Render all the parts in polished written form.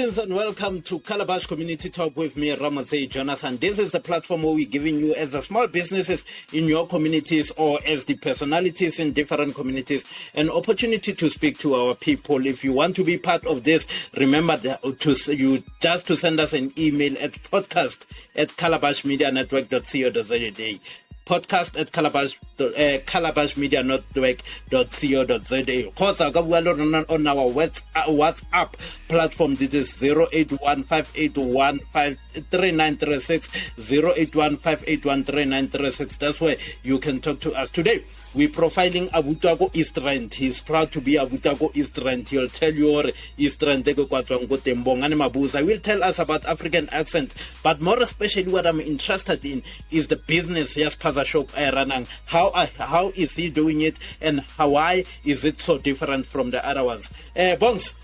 Greetings and welcome to Calabash Community Talk with me, Ramazay Jonathan. This is the platform where we're giving you, as the small businesses in your communities or as the personalities in different communities, an opportunity to speak to our people. If you want to be part of this, remember to send us an email at podcast@calabashmedianetwork.co.za. podcast at calabashmedianetwork.co.za. On our WhatsApp platform, this is 081-581-3936, 081-581-3936. That's where you can talk to us. Today, we're profiling Abutago Eastrand. He's proud to be Abutago Eastrand. He'll tell you Eastrand Bongani Mabuza. Will tell us about African accent, but more especially what I'm interested in is the business. Yes, Spazashop running. How is he doing it, and why is it so different from the other ones? Bongs,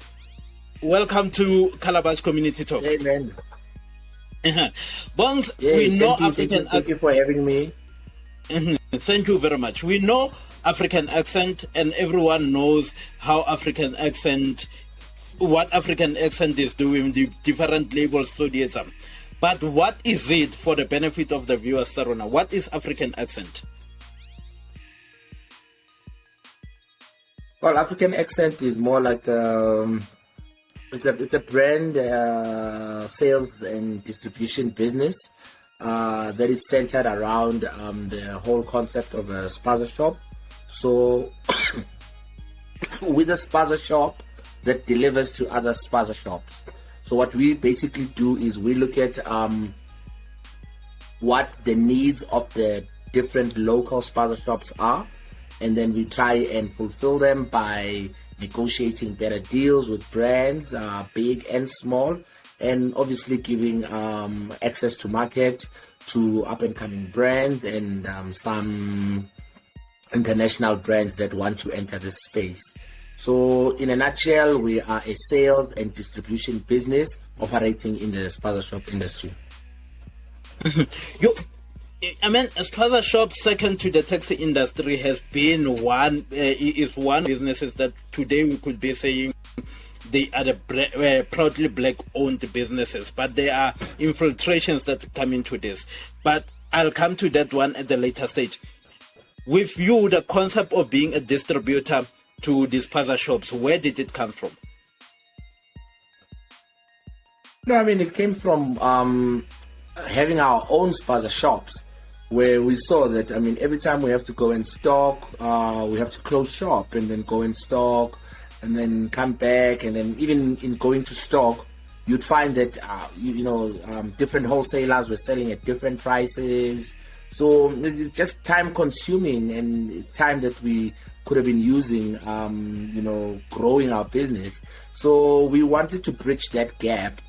welcome to Calabash Community Talk. Amen. Bongs, we know African. Thank you for having me. Thank you very much. We know African accent, and everyone knows what African accent is doing, the different labels, studies. But what is it, for the benefit of the viewers, Sarona? What is African accent? Well, African accent is more like it's a brand sales and distribution business that is centered around the whole concept of a Spazashop. So with a Spazashop that delivers to other Spazashops. So what we basically do is we look at what the needs of the different local Spazashops are, and then we try and fulfill them by negotiating better deals with brands, big and small, and obviously giving access to market to up-and-coming brands and some international brands that want to enter this space. So in a nutshell, we are a sales and distribution business operating in the Spazashop industry. Spazashop, second to the taxi industry, has been one businesses that today we could be saying they are the proudly black-owned businesses, but there are infiltrations that come into this. But I'll come to that one at the later stage. With you, the concept of being a distributor to these Spazashops, where did it come from? No, it came from having our own Spazashops, where we saw that, every time we have to go and stock, we have to close shop and then go and stock and then come back, and then even in going to stock, you'd find that, different wholesalers were selling at different prices. So it's just time consuming, and it's time that we could have been using, growing our business. So we wanted to bridge that gap.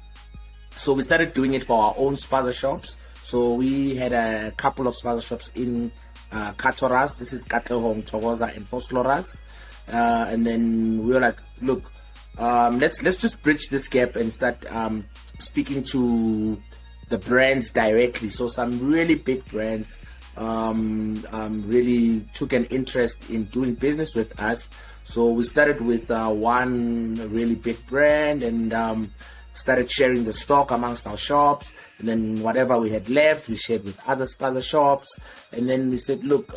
So we started doing it for our own Spazashops. So we had a couple of Spazashops in Katoras. This is Katlehong, Togoza, and Fosloras. And then we were like, look, let's just bridge this gap and start speaking to the brands directly. So some really big brands really took an interest in doing business with us. So we started with one really big brand and started sharing the stock amongst our shops, and then whatever we had left, we shared with other Spazashops. And then we said, look,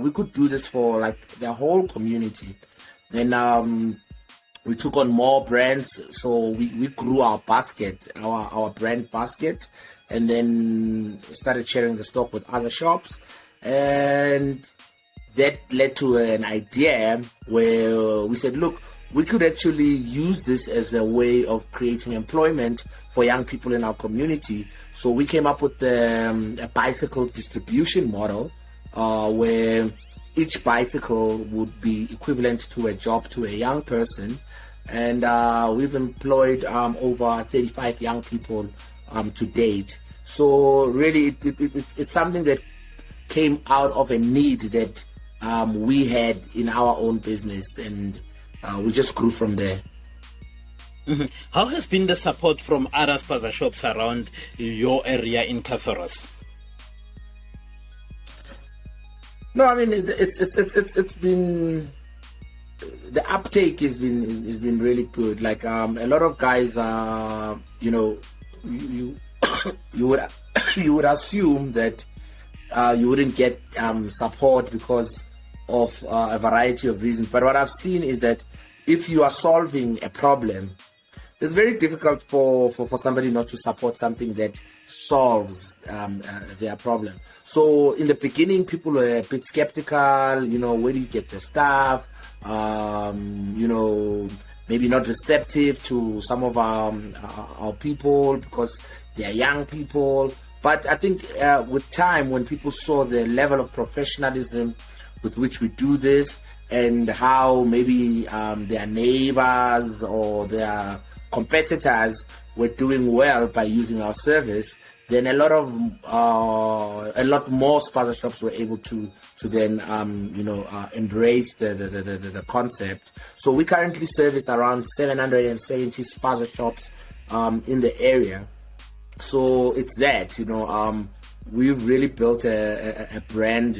we could do this for like the whole community. Then we took on more brands, so we grew our basket, our brand basket, and then started sharing the stock with other shops. And that led to an idea where we said, look, we could actually use this as a way of creating employment for young people in our community. So we came up with a bicycle distribution model where each bicycle would be equivalent to a job to a young person. And we've employed over 35 young people to date. So really, it's something that came out of a need that we had in our own business, and we just grew from there. Mm-hmm. How has been the support from other Spazashops around your area in Katoras? No, it's been the uptake has been really good. Like a lot of guys, you you would you would assume that you wouldn't get support because of a variety of reasons. But what I've seen is that if you are solving a problem, it's very difficult for somebody not to support something that solves their problem. So in the beginning, people were a bit skeptical, where do you get the staff? Maybe not receptive to some of our people because they are young people. But I think with time, when people saw the level of professionalism with which we do this and how maybe their neighbors or their competitors were doing well by using our service, then a lot more Spazashops were able to then embrace the concept. So we currently service around 770 Spazashops in the area. So it's that we've really built a brand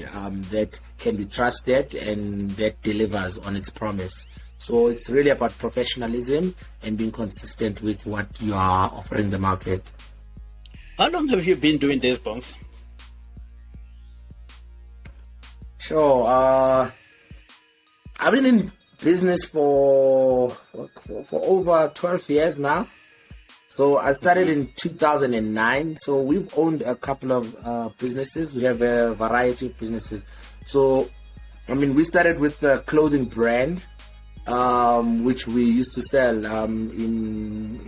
that can be trusted and that delivers on its promise. So it's really about professionalism and being consistent with what you are offering the market. How long have you been doing this, Bongs? Sure. I've been in business for over 12 years now. So I started in 2009. So we've owned a couple of businesses. We have a variety of businesses. So, we started with the clothing brand, which we used to sell in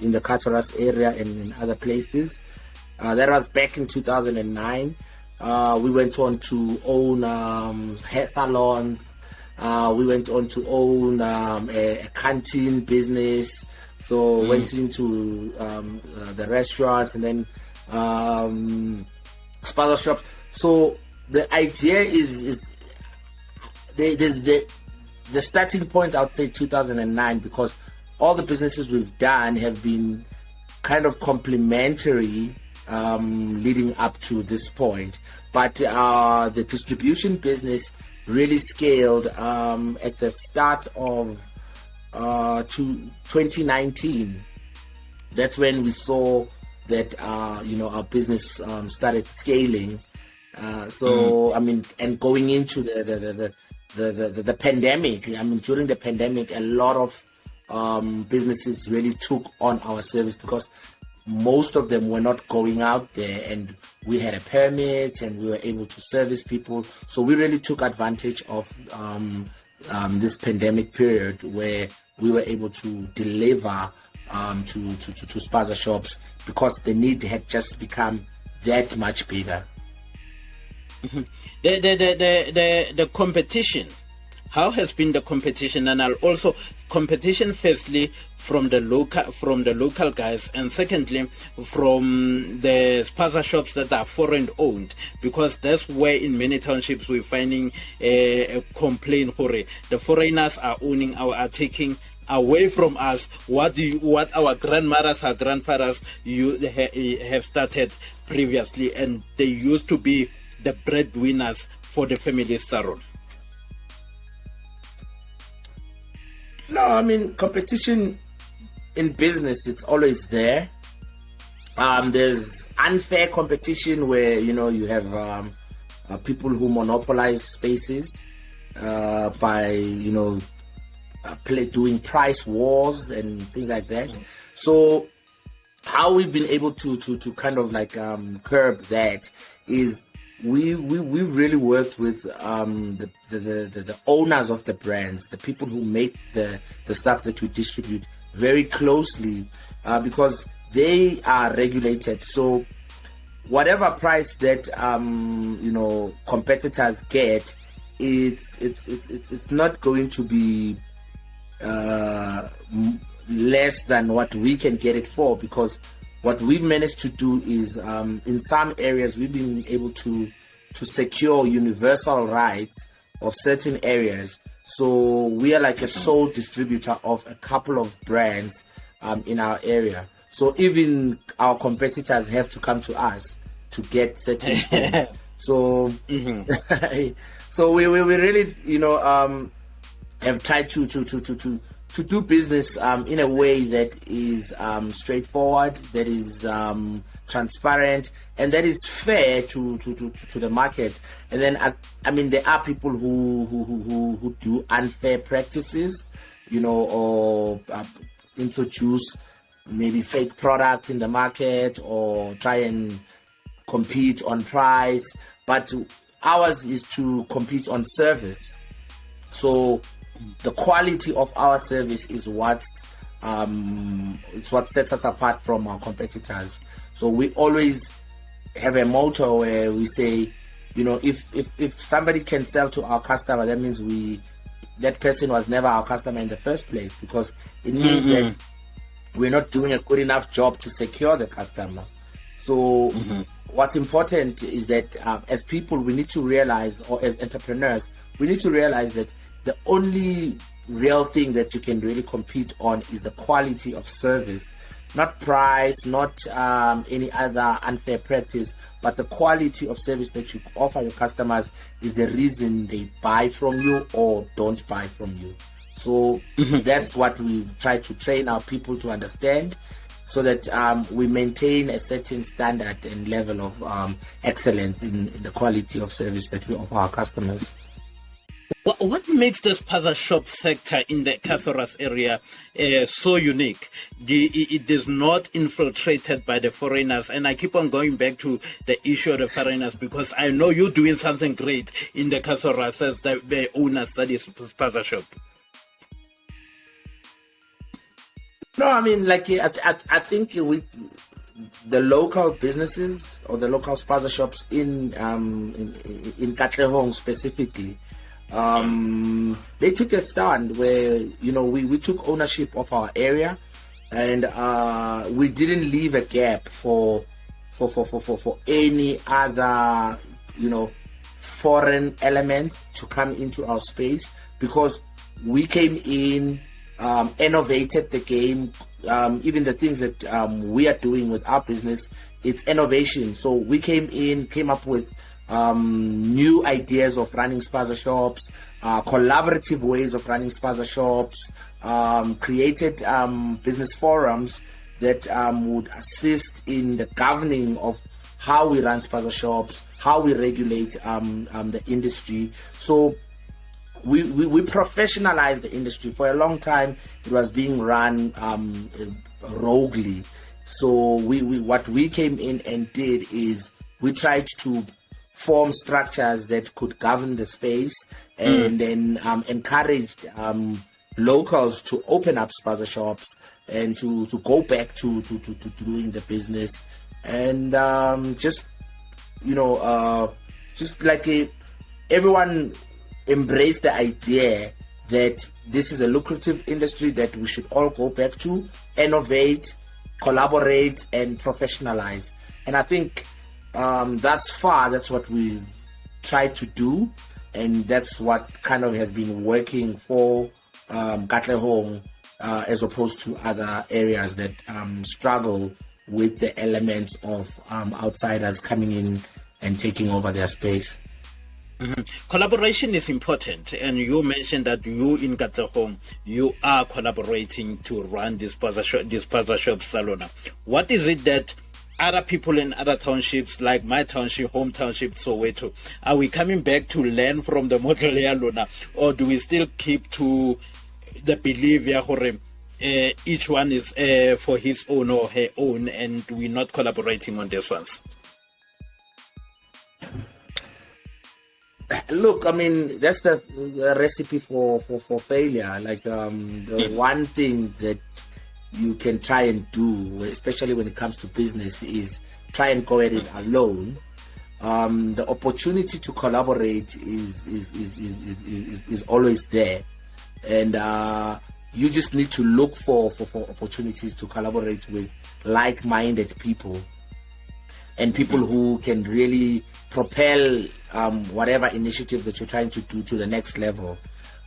the Katoras area and in other places. That was back in 2009. We went on to own hair salons. We went on to own a canteen business. So went into the restaurants and then Spazashop. So the idea is there's the starting point, I would say 2009, because all the businesses we've done have been kind of complementary leading up to this point. But the distribution business really scaled at the start of 2019. That's when we saw that our business started scaling. And going into the pandemic, during the pandemic, a lot of businesses really took on our service because most of them were not going out there, and we had a permit and we were able to service people. So we really took advantage of this pandemic period where we were able to deliver to Spazashops because the need had just become that much bigger. The competition, how has been the competition? And I'll also competition firstly from the local guys, and secondly from the Spazashops that are foreign owned, because that's where in many townships we're finding a complaint for it. The foreigners are taking away from us what our grandmothers, our grandfathers have started previously, and they used to be the breadwinners for the family salon. No, competition in business, it's always there. There's unfair competition where you have people who monopolize spaces by doing price wars and things like that. So how we've been able to kind of curb that is we've really worked with the owners of the brands, the people who make the stuff that we distribute, very closely because they are regulated. So whatever price that competitors get, it's not going to be less than what we can get it for, because what we've managed to do is in some areas we've been able to secure universal rights of certain areas. So we are like a sole distributor of a couple of brands in our area. So even our competitors have to come to us to get certain things. So so we really have tried to do business in a way that is straightforward, that is transparent, and that is fair to the market. And then I mean, there are people who do unfair practices, you know, or introduce maybe fake products in the market or try and compete on price. But ours is to compete on service. So the quality of our service is it's what sets us apart from our competitors. So we always have a motto where we say, you know, if somebody can sell to our customer, that means that person was never our customer in the first place, because it means that we're not doing a good enough job to secure the customer. So what's important is that as people, we need to realize, or as entrepreneurs, we need to realize that the only real thing that you can really compete on is the quality of service, not price, not any other unfair practice, but the quality of service that you offer your customers is the reason they buy from you or don't buy from you. So that's what we try to train our people to understand, so that we maintain a certain standard and level of excellence in the quality of service that we offer our customers. What makes the Spazashop sector in the Catharas area so unique? It is not infiltrated by the foreigners, and I keep on going back to the issue of the foreigners, because I know you're doing something great in the Catharas as the owners that is Spazashop. No, I mean, like, I think with the local businesses or the local Spazashops in Katlehong specifically, they took a stand where, you know, we took ownership of our area, and we didn't leave a gap for any other, you know, foreign elements to come into our space, because we came in, innovated the game. Even the things that we are doing with our business, it's innovation. So we came up with new ideas of running Spazashops, collaborative ways of running Spazashops, created business forums that would assist in the governing of how we run Spazashops, how we regulate the industry. So we professionalized the industry. For a long time, it was being run roguely. So what we came in and did is we tried to form structures that could govern the space, and then encouraged locals to open up Spazashops and to go back to doing the business, and just, you know, just like everyone embraced the idea that this is a lucrative industry that we should all go back to, innovate, collaborate, and professionalize. And I think thus far, that's what we've tried to do, and that's what kind of has been working for Katlehong, as opposed to other areas that struggle with the elements of outsiders coming in and taking over their space. Collaboration is important, and you mentioned that you in Katlehong, you are collaborating to run this Spazashop Salona. What is it that other people in other townships, like my township, home township, Soweto, are we coming back to learn from the model Lona, or do we still keep to the belief each one is for his own or her own, and we're not collaborating on these ones? Look, I mean, that's the recipe for failure. Like, the one thing that you can try and do, especially when it comes to business, is try and go at it alone. The opportunity to collaborate is always there, and you just need to look for opportunities to collaborate with like-minded people, and people who can really propel whatever initiative that you're trying to do to the next level.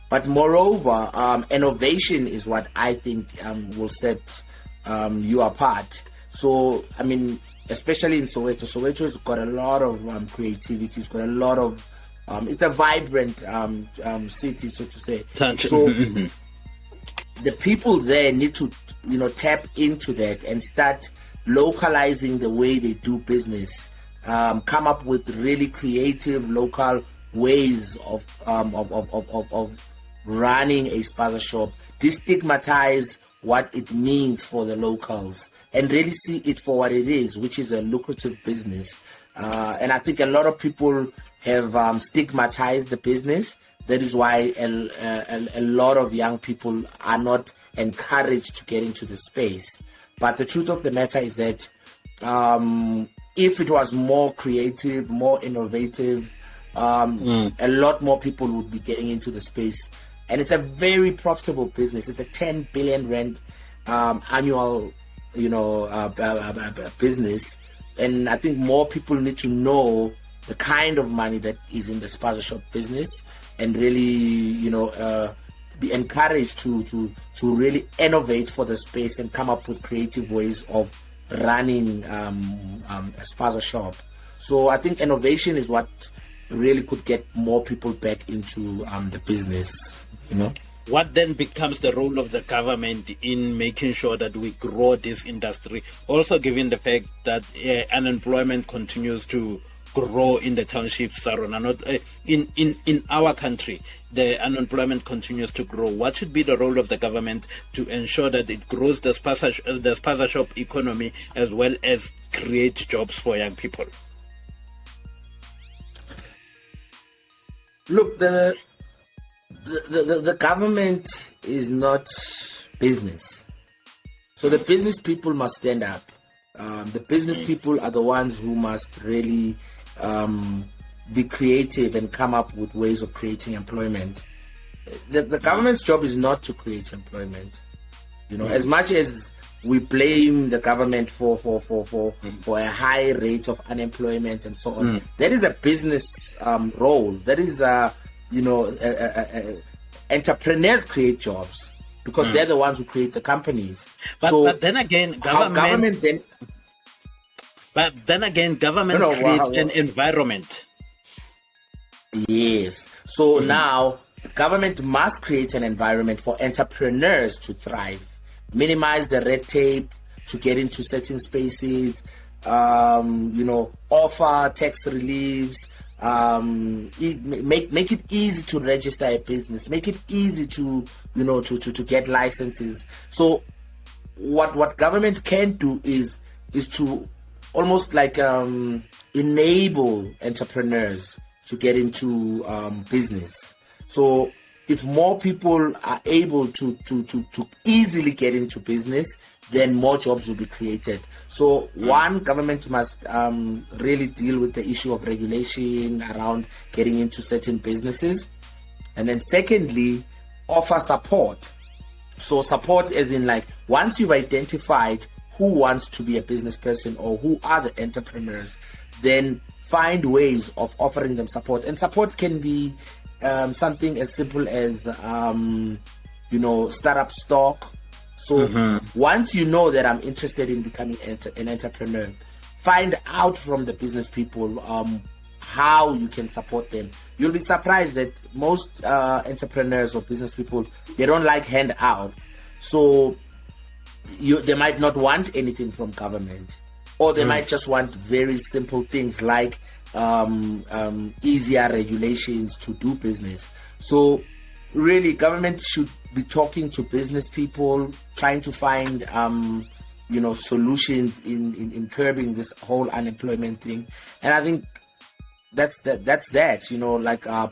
But moreover, innovation is what I think will set you apart. So, I mean, especially in Soweto, Soweto's got a lot of creativity, it's got a lot of It's a vibrant city, so to say. Touch. So the people there need to, tap into that and start localizing the way they do business. Come up with really creative local ways of running a Spazashop. Destigmatize what it means for the locals and really see it for what it is, which is a lucrative business. And I think a lot of people have stigmatized the business. That is why a lot of young people are not encouraged to get into the space. But the truth of the matter is that if it was more creative, more innovative, a lot more people would be getting into the space. And it's a very profitable business. It's a 10 billion rand annual, business. And I think more people need to know the kind of money that is in the Spazashop business and really, be encouraged to really innovate for the space and come up with creative ways of running a Spazashop. So I think innovation is what really could get more people back into the business, What then becomes the role of the government in making sure that we grow this industry, also given the fact that unemployment continues to grow in the townships, Sarona, not in our country, the unemployment continues to grow. What should be the role of the government to ensure that it grows the Spazashop economy as well as create jobs for young people? Look, the government is not business. So the business people must stand up. The business people are the ones who must really be creative and come up with ways of creating employment. The government's job is not to create employment. As much as we blame the government for a high rate of unemployment and so on, that is a business role. That is entrepreneurs create jobs because they're the ones who create the companies. But then again, government creates an environment. Yes. So now the government must create an environment for entrepreneurs to thrive, minimize the red tape to get into certain spaces, offer tax reliefs, make it easy to register a business, make it easy to get licenses. So what government can do is to almost like enable entrepreneurs to get into business. So if more people are able to easily get into business, then more jobs will be created. So one, government must really deal with the issue of regulation around getting into certain businesses. And then secondly, offer support. So support as in like, once you've identified who wants to be a business person or who are the entrepreneurs, then find ways of offering them support. And support can be something as simple as, startup stock. So once you know that I'm interested in becoming an entrepreneur, find out from the business people how you can support them. You'll be surprised that most entrepreneurs or business people, they don't like handouts. So they might not want anything from government, or they might just want very simple things like easier regulations to do business. So really, government should be talking to business people, trying to find solutions in curbing this whole unemployment thing. And I think that's that.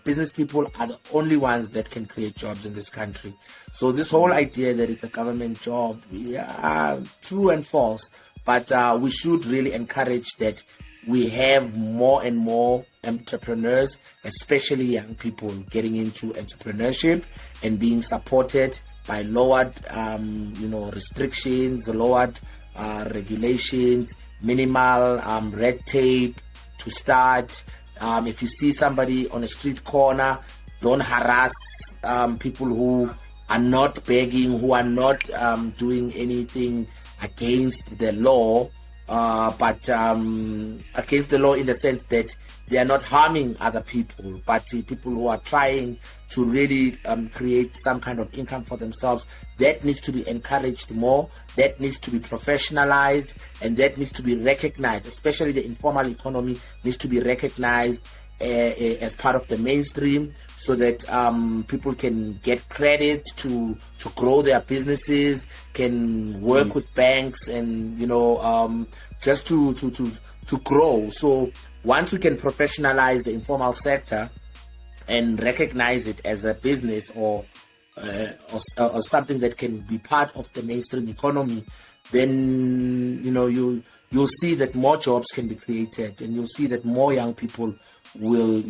Business people are the only ones that can create jobs in this country. So this whole idea that it's a government job, true and false. But we should really encourage that we have more and more entrepreneurs, especially young people, getting into entrepreneurship and being supported by lowered, restrictions, lowered regulations, minimal red tape to start. If you see somebody on a street corner, don't harass people who are not begging, who are not doing anything against the law. but against the law in the sense that they are not harming other people, but people who are trying to really create some kind of income for themselves. That needs to be encouraged more, that needs to be professionalized, and that needs to be recognized. Especially the informal economy needs to be recognized as part of the mainstream, so that people can get credit to grow their businesses, can work with banks, and just to grow. So once we can professionalize the informal sector and recognize it as a business or something that can be part of the mainstream economy, then you'll see that more jobs can be created, and you'll see that more young people will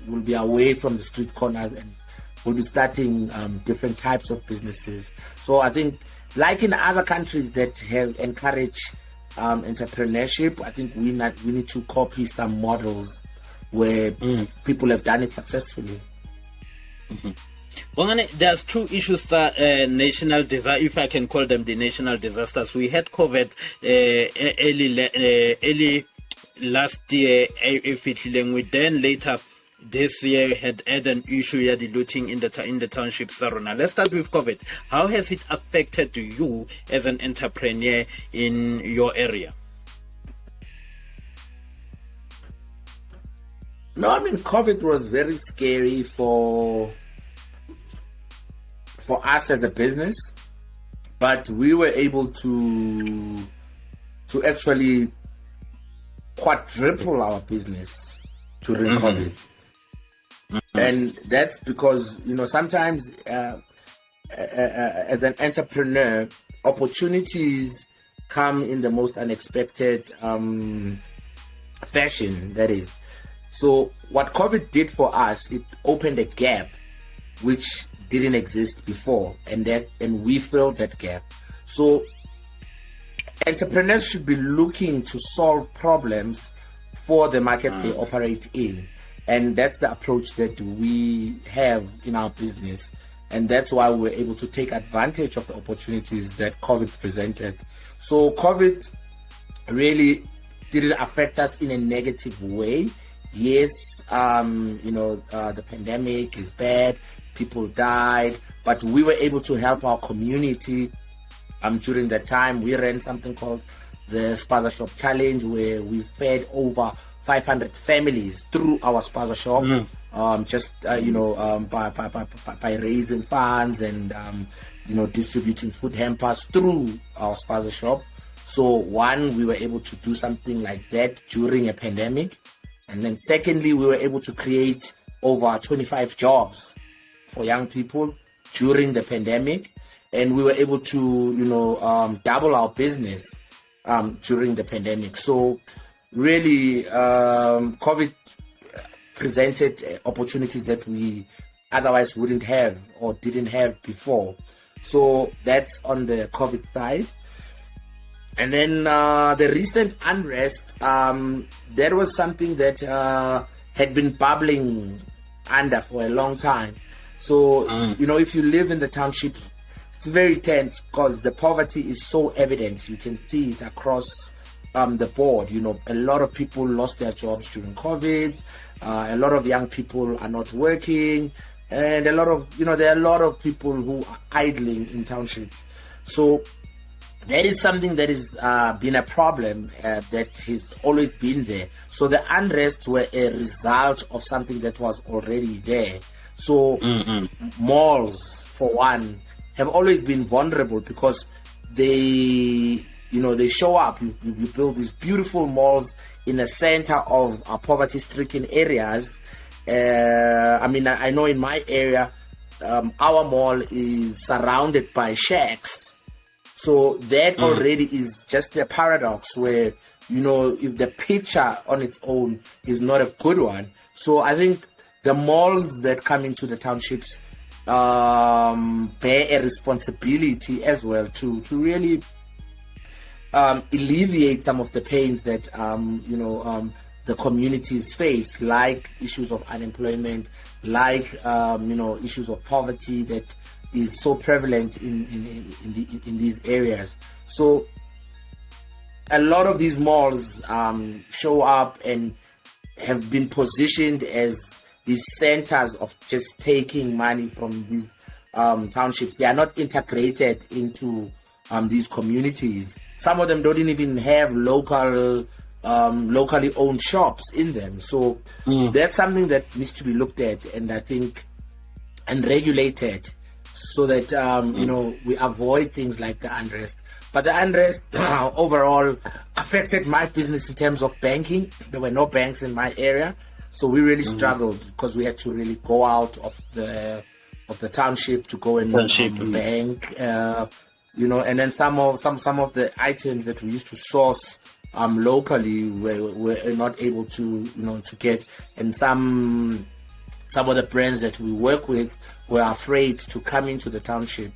will be away from the street corners and will be starting different types of businesses. So I think, like in other countries that have encouraged entrepreneurship, I think we need to copy some models where people have done it successfully. Bongani, there's two issues that national disaster, if I can call them the national disasters. We had COVID early last year, then later this year had an issue here, the looting in the townships. Let's start with COVID. How has it affected you as an entrepreneur in your area? No, I mean, COVID was very scary for us as a business, but we were able to actually quadruple our business during COVID. And that's because, sometimes as an entrepreneur, opportunities come in the most unexpected fashion, that is. So what COVID did for us, it opened a gap which didn't exist before, and we filled that gap. So entrepreneurs should be looking to solve problems for the market they operate in, and that's the approach that we have in our business, and that's why we're able to take advantage of the opportunities that COVID presented. So COVID really didn't affect us in a negative way. Yes, the pandemic is bad, people died, but we were able to help our community. During that time, we ran something called the Spazashop Challenge, where we fed over 500 families through our Spazashop, by raising funds and distributing food hampers through our Spazashop. So one, we were able to do something like that during a pandemic, and then secondly, we were able to create over 25 jobs for young people during the pandemic. And we were able to, double our business during the pandemic. So really, COVID presented opportunities that we otherwise wouldn't have or didn't have before. So that's on the COVID side. And then the recent unrest, that was something that had been bubbling under for a long time. So, if you live in the township, it's very tense because the poverty is so evident. You can see it across the board. A lot of people lost their jobs during COVID. A lot of young people are not working, and there are a lot of people who are idling in townships. So that is something that has been a problem that has always been there. So the unrest were a result of something that was already there. So malls, for one, have always been vulnerable because they show up. You build these beautiful malls in the center of poverty-stricken areas. I know in my area, our mall is surrounded by shacks. So that already is just a paradox where, if the picture on its own is not a good one. So I think the malls that come into the townships bear a responsibility as well to really alleviate some of the pains that the communities face, like issues of unemployment, like issues of poverty that is so prevalent in these areas. So a lot of these malls show up and have been positioned as these centers of just taking money from these townships. They are not integrated into these communities. Some of them don't even have locally owned shops in them. So that's something that needs to be looked at, and I think, and regulated, so that we avoid things like the unrest. But the unrest overall affected my business in terms of banking. There were no banks in my area, so we really struggled because we had to really go out of the township to go and bank. And then some of the items that we used to source locally were not able to get, and some of the brands that we work with were afraid to come into the township.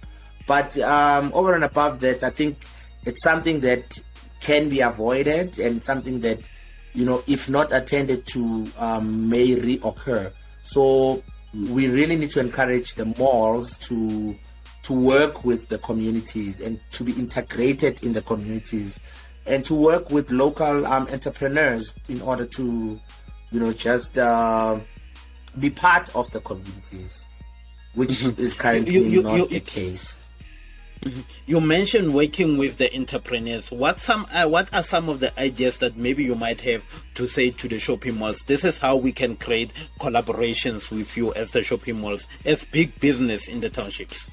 But over and above that, I think it's something that can be avoided, and something that, if not attended to, may reoccur. So we really need to encourage the malls to work with the communities and to be integrated in the communities, and to work with local entrepreneurs in order to, just be part of the communities, which is currently not the case. You mentioned working with the entrepreneurs. What are some of the ideas that maybe you might have to say to the shopping malls? This is how we can create collaborations with you as the shopping malls, as big business in the townships.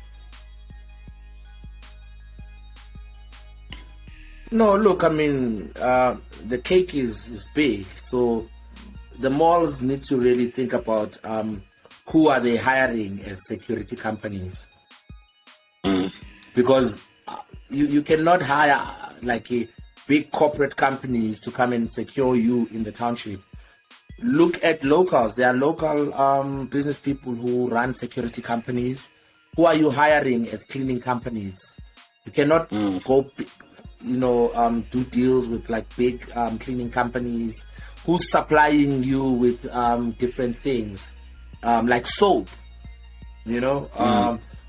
No, look, I mean, the cake is big, so the malls need to really think about who are they hiring as security companies. Because you cannot hire like a big corporate companies to come and secure you in the township. Look at locals. There are local business people who run security companies. Who are you hiring as cleaning companies? You cannot go, do deals with like big cleaning companies. Who's supplying you with different things, like soap?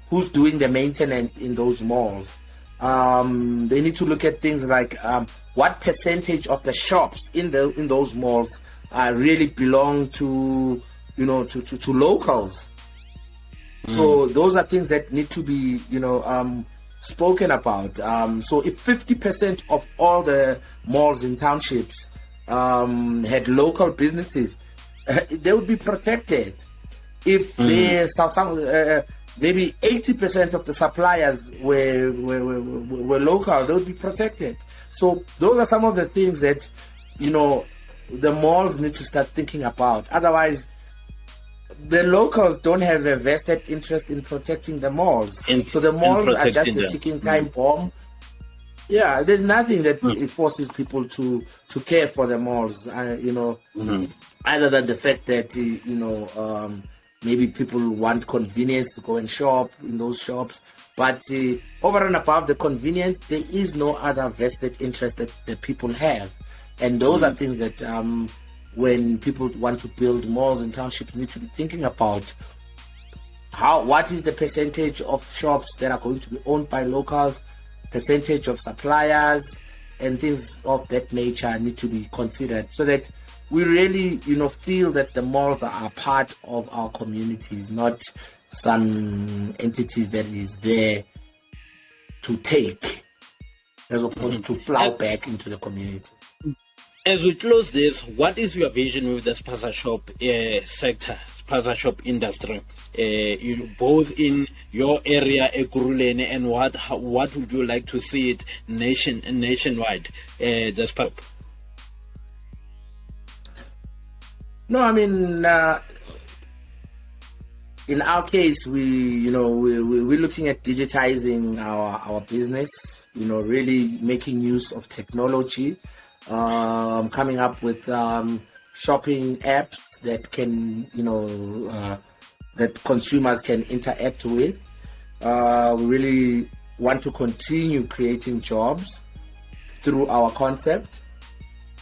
Who's doing the maintenance in those malls? They need to look at things like what percentage of the shops in those malls really belong to locals. So those are things that need to be spoken about. So if 50% of all the malls in townships had local businesses, they would be protected. If there's some maybe 80% of the suppliers were local, they would be protected. So those are some of the things that the malls need to start thinking about. Otherwise, the locals don't have a vested interest in protecting the malls. So the malls are just a ticking time bomb. Yeah, there's nothing that forces people to care for the malls. Other than the fact that maybe people want convenience to go and shop in those shops. But over and above the convenience, there is no other vested interest that people have. And those are things that when people want to build malls and townships, need to be thinking about. What is the percentage of shops that are going to be owned by locals, percentage of suppliers, and things of that nature need to be considered, so that we really, feel that the malls are a part of our communities, not some entities that is there to take, as opposed to plow back into the community. As we close this, what is your vision with the Spazashop sector, Spazashop industry, both in your area, Ekurhuleni, and what would you like to see it nationwide, the Spazashop? No, I mean, in our case, we're looking at digitizing our business, really making use of technology, coming up with shopping apps that can, that consumers can interact with. We really want to continue creating jobs through our concept.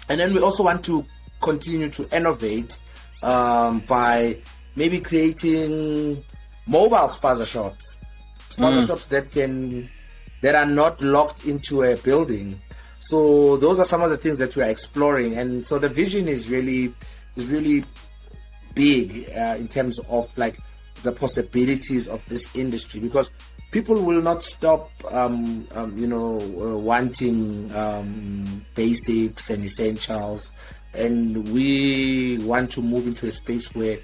And then we also want to continue to innovate by maybe creating mobile Spazashops that are not locked into a building. So those are some of the things that we are exploring, and so the vision is really big in terms of like the possibilities of this industry, because people will not stop wanting basics and essentials, and we want to move into a space where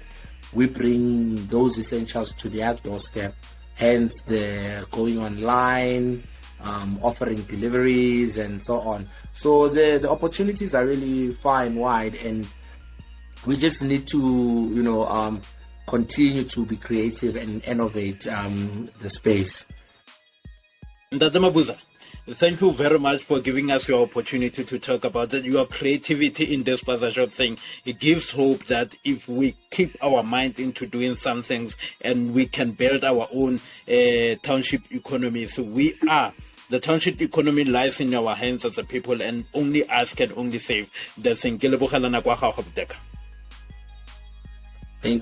we bring those essentials to their doorstep, hence the going online, offering deliveries and so on. So the opportunities are really far and wide, and we just need to continue to be creative and innovate the space. Ndate Mabuza, thank you very much for giving us your opportunity to talk about your creativity in this Spazashop thing. It gives hope that if we keep our mind into doing some things and we can build our own township economy. So the township economy lies in our hands as a people, and only us can only save the thing. Thank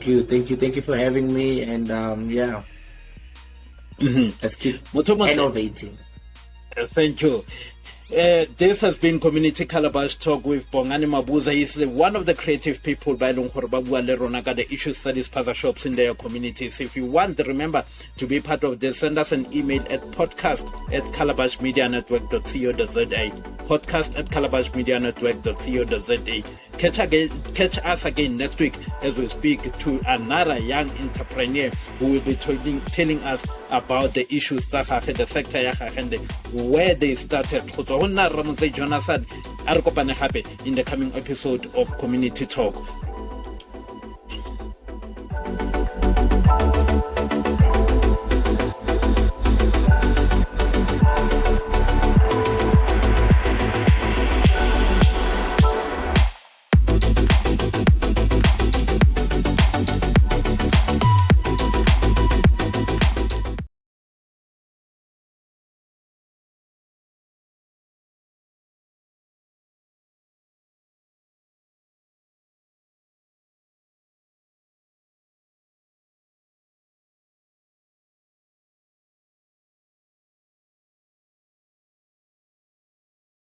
you for having me, and let's keep innovating. Thank you. This has been Community Calabash Talk with Bongani Mabuza. He's one of the creative people by the issues studies Spazashops in their communities. If you want, remember to be part of this, send us an email at podcast@calabashmedianetwork.co.za. podcast@calabashmedianetwork.co.za. Catch us again next week as we speak to another young entrepreneur who will be telling us about the issues the sector and where they started. In the coming episode of Community Talk.